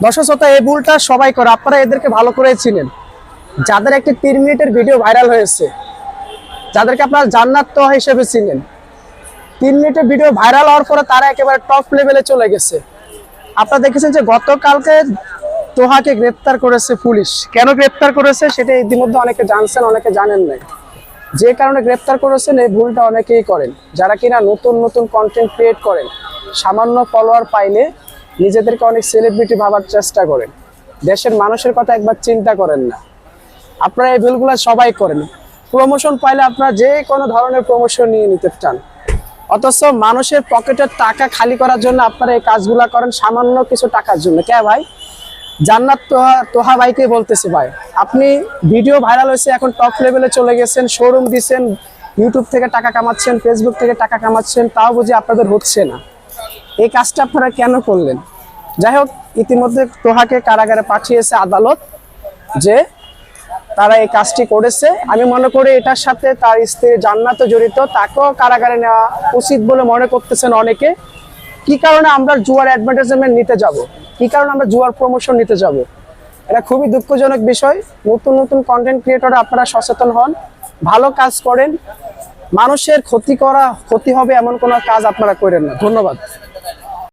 দর্শক শ্রোতা, এই ভুলটা সবাই করে, আপনারা এদেরকে ভালো করে চিনেন। যাদের একটি 3 মিনিটের ভিডিও ভাইরাল হয়েছে, যাদেরকে আপনারা জান্নাত তোহা হিসেবে চিনেন, 3 মিনিটের ভিডিও ভাইরাল হওয়ার পরে তারা একেবারে টপ লেভেলে চলে গেছে। আপনারা দেখেছেন যে গতকালকে তোহাকে গ্রেপ্তার করেছে পুলিশ। কেন গ্রেপ্তার করেছে সেটা ইতিমধ্যে অনেকে জানছেন, অনেকে জানেন নাই। যে কারণে গ্রেপ্তার করেছেন, এই ভুলটা অনেকেই করেন, যারা কিনা নতুন নতুন কন্টেন্ট ক্রিয়েট করেন, সামান্য ফলোয়ার পাইলে নিজেদেরকে অনেক সেলিব্রিটি ভাবার চেষ্টা করেন, দেশের মানুষের কথা একবার চিন্তা করেন না। আপনারা এই ভুলগুলো সবাই করেন। প্রমোশন পাইলে আপনারা যে কোনো ধরনের প্রমোশন নিয়ে নিতে চান, অথচ মানুষের পকেটের টাকা খালি করার জন্য আপনারা এই কাজগুলা করেন, সামান্য কিছু টাকার জন্য। কে ভাই? জান্নাত তোহা ভাইকে বলতেছি, ভাই আপনি ভিডিও ভাইরাল হয়েছে, এখন টপ লেভেলে চলে গেছেন, শোরুম দিচ্ছেন, ইউটিউব থেকে টাকা কামাচ্ছেন, ফেসবুক থেকে টাকা কামাচ্ছেন, তাও বুঝি আপনাদের হচ্ছে না। এই কাজটা আপনারা কেন করলেন? যাই হোক, ইতিমধ্যে তোহাকে কারাগারে পাঠিয়েছে আদালত, যে তারা এই কাজটি করেছে। আমি মনে করি এটার সাথে তার স্ত্রী জান্নাত জড়িত, তাকেও কারাগারে নেওয়া উচিত বলে মনে করতেছেন অনেকে। কি কারণে আমরা জুয়ার অ্যাডভার্টাইজমেন্ট নিতে যাব? কি কারণে আমরা জুয়ার প্রমোশন নিতে যাব? এটা খুবই দুঃখজনক বিষয়। নতুন নতুন কন্টেন্ট ক্রিয়েটর আপনারা সচেতন হন, ভালো কাজ করেন। মানুষের ক্ষতি হবে এমন কোনো কাজ আপনারা করেন না। ধন্যবাদ।